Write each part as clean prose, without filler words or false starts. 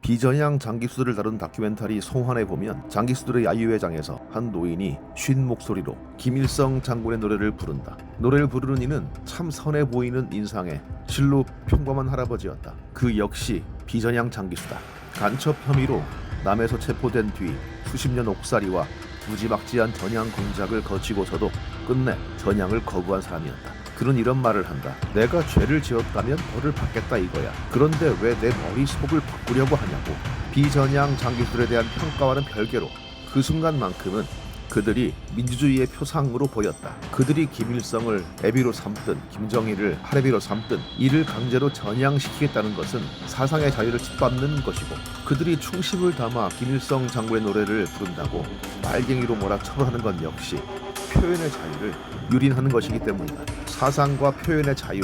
비전향 장기수들을 다룬 다큐멘터리 송환에 보면 장기수들의 야유회장에서 한 노인이 쉰 목소리로 김일성 장군의 노래를 부른다. 노래를 부르는 이는 참 선해 보이는 인상의 실로 평범한 할아버지였다. 그 역시 비전향 장기수다. 간첩 혐의로 남에서 체포된 뒤 수십 년 옥살이와 무지막지한 전향 공작을 거치고서도 끝내 전향을 거부한 사람이었다. 그는 이런 말을 한다. 내가 죄를 지었다면 벌을 받겠다 이거야. 그런데 왜 내 머릿속을 바꾸려고 하냐고. 비전향 장기수들에 대한 평가와는 별개로 그 순간만큼은 그들이 민주주의의 표상으로 보였다. 그들이 김일성을 애비로 삼든 김정일을 할애비로 삼든 이를 강제로 전향시키겠다는 것은 사상의 자유를 짓밟는 것이고, 그들이 충심을 담아 김일성 장군의 노래를 부른다고 말갱이로 몰아쳐하는 건 역시 표현의 자유를 유린하는 것이기 때문이다. 사상과 표현의 자유,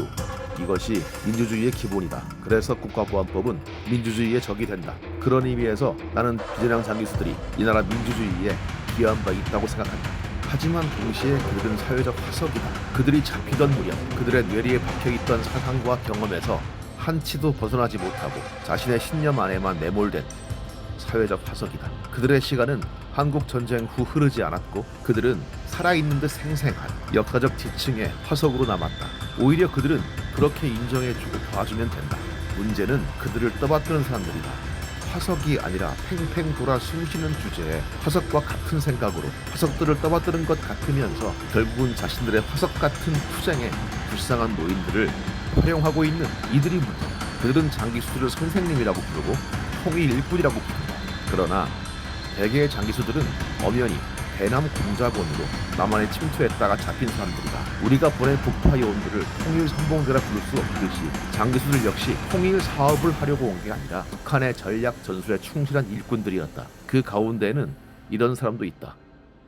이것이 민주주의의 기본이다. 그래서 국가보안법은 민주주의의 적이 된다. 그런 의미에서 나는 비전향 장기수들이 이 나라 민주주의에 기여한 바 있다고 생각한다. 하지만 동시에 그들은 사회적 화석이다. 그들이 잡히던 무렵 그들의 뇌리에 박혀있던 사상과 경험에서 한치도 벗어나지 못하고 자신의 신념 안에만 매몰된 사회적 화석이다. 그들의 시간은 한국 전쟁 후 흐르지 않았고 그들은 살아있는 듯 생생한 역사적 지층의 화석으로 남았다. 오히려 그들은 그렇게 인정해주고 봐주면 된다. 문제는 그들을 떠받드는 사람들이다. 화석이 아니라 팽팽 돌아 숨쉬는 주제에 화석과 같은 생각으로 화석들을 떠받드는 것 같으면서 결국은 자신들의 화석 같은 투쟁에 불쌍한 노인들을 활용하고 있는 이들이 문제다. 그들은 장기수들을 선생님이라고 부르고 통일 일꾼이라고 부른다. 그러나 대개의 장기수들은 엄연히 대남 공작원으로 남한에 침투했다가 잡힌 사람들이다. 우리가 보낸 북파 요원들을 통일 선봉대라 부를 수 없듯이 장기수들 역시 통일 사업을 하려고 온 게 아니라 북한의 전략 전술에 충실한 일꾼들이었다. 그 가운데는 이런 사람도 있다.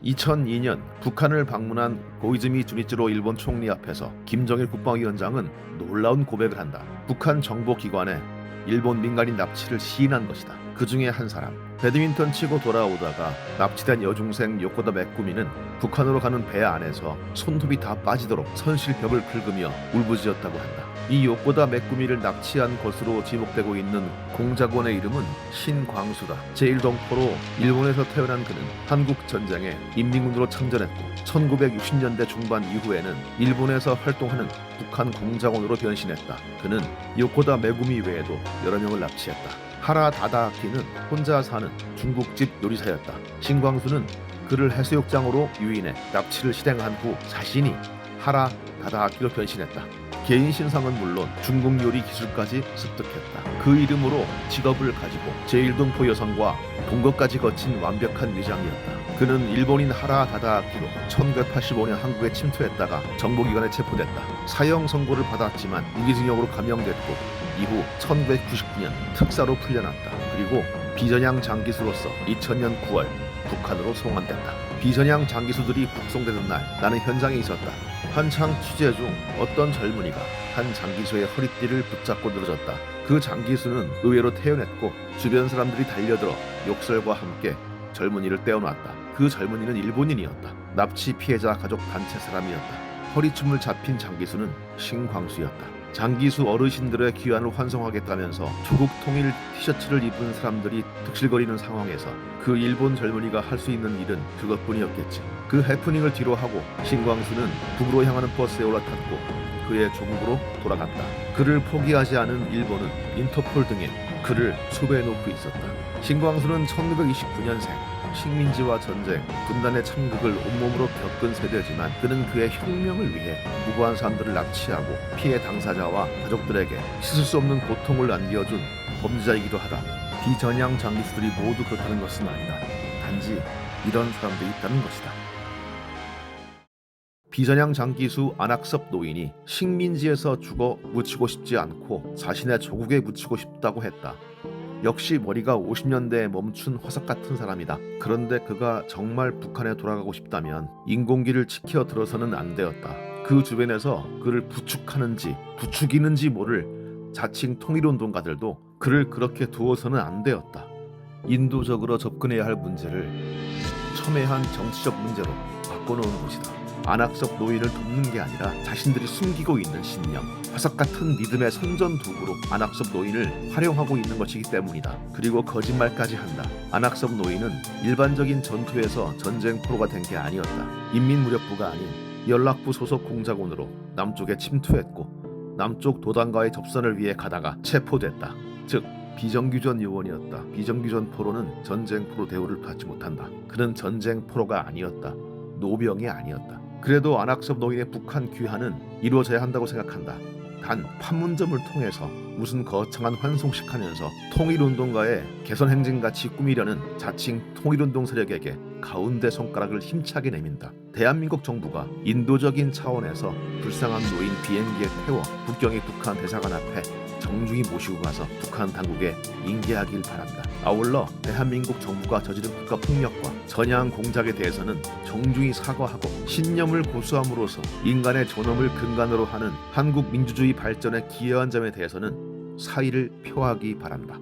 2002년 북한을 방문한 고이즈미 주니치로 일본 총리 앞에서 김정일 국방위원장은 놀라운 고백을 한다. 북한 정보기관에 일본 민간인 납치를 시인한 것이다. 그 중에 한 사람, 배드민턴 치고 돌아오다가 납치된 여중생 요코다 메꾸미는 북한으로 가는 배 안에서 손톱이 다 빠지도록 선실벽을 긁으며 울부짖었다고 한다. 이 요코다 메꾸미를 납치한 것으로 지목되고 있는 공작원의 이름은 신광수다. 제1동포로 일본에서 태어난 그는 한국 전쟁에 인민군으로 참전했고 1960년대 중반 이후에는 일본에서 활동하는 북한 공작원으로 변신했다. 그는 요코다 메구미 외에도 여러 명을 납치했다. 하라 다다아키는 혼자 사는 중국집 요리사였다. 신광수는 그를 해수욕장으로 유인해 납치를 실행한 후 자신이 하라 다다아키로 변신했다. 개인 신상은 물론 중국 요리 기술까지 습득했다. 그 이름으로 직업을 가지고 제1동포 여성과 동거까지 거친 완벽한 위장이었다. 그는 일본인 하라 다다아키로 1985년 한국에 침투했다가 정보기관에 체포됐다. 사형 선고를 받았지만 무기징역으로 감형됐고 이후 1999년 특사로 풀려났다. 그리고 비전향 장기수로서 2000년 9월 북한으로 송환됐다. 비전향 장기수들이 북송되는 날 나는 현장에 있었다. 한창 취재 중 어떤 젊은이가 한 장기수의 허리띠를 붙잡고 늘어졌다. 그 장기수는 의외로 태연했고 주변 사람들이 달려들어 욕설과 함께 젊은이를 떼어놨다. 그 젊은이는 일본인이었다. 납치 피해자 가족 단체 사람이었다. 허리춤을 잡힌 장기수는 신광수였다. 장기수 어르신들의 귀환을 환송하겠다면서 조국 통일 티셔츠를 입은 사람들이 득실거리는 상황에서 그 일본 젊은이가 할 수 있는 일은 그것뿐이었겠지. 그 해프닝을 뒤로하고 신광수는 북으로 향하는 버스에 올라탔고 그의 조국으로 돌아갔다. 그를 포기하지 않은 일본은 인터폴 등에 그를 수배해 놓고 있었다. 신광수는 1929년생, 식민지와 전쟁, 분단의 참극을 온몸으로 겪은 세대지만 그는 그의 혁명을 위해 무고한 사람들을 납치하고 피해 당사자와 가족들에게 씻을 수 없는 고통을 안겨준 범죄자이기도 하다. 비전향 장기수들이 모두 그렇다는 것은 아니다. 단지 이런 사람들이 있다는 것이다. 비전향 장기수 안학섭 노인이 식민지에서 죽어 묻히고 싶지 않고 자신의 조국에 묻히고 싶다고 했다. 역시 머리가 50년대에 멈춘 화석 같은 사람이다. 그런데 그가 정말 북한에 돌아가고 싶다면 인공기를 치켜 들어서는 안 되었다. 그 주변에서 그를 부축하는지 부추기는지 모를 자칭 통일운동가들도 그를 그렇게 두어서는 안 되었다. 인도적으로 접근해야 할 문제를 첨예한 정치적 문제로 바꿔놓은 것이다. 안학섭 노인을 돕는 게 아니라 자신들이 숨기고 있는 신념, 화석 같은 믿음의 선전 도구로 안학섭 노인을 활용하고 있는 것이기 때문이다. 그리고 거짓말까지 한다. 안학섭 노인은 일반적인 전투에서 전쟁 포로가 된 게 아니었다. 인민무력부가 아닌 연락부 소속 공작원으로 남쪽에 침투했고 남쪽 도당과의 접선을 위해 가다가 체포됐다. 즉 비정규전 요원이었다. 비정규전 포로는 전쟁 포로 대우를 받지 못한다. 그는 전쟁 포로가 아니었다. 노병이 아니었다. 그래도 안학섭 노인의 북한 귀환은 이루어져야 한다고 생각한다. 단 판문점을 통해서 무슨 거창한 환송식 하면서 통일운동가의 개선행진같이 꾸미려는 자칭 통일운동 세력에게 가운데 손가락을 힘차게 내민다. 대한민국 정부가 인도적인 차원에서 불쌍한 노인 비행기에 태워 북경의 북한 대사관 앞에 정중히 모시고 가서 북한 당국에 인계하길 바란다. 아울러 대한민국 정부가 저지른 국가폭력과 전향 공작에 대해서는 정중히 사과하고 신념을 고수함으로써 인간의 존엄을 근간으로 하는 한국 민주주의 발전에 기여한 점에 대해서는 사의를 표하기 바란다.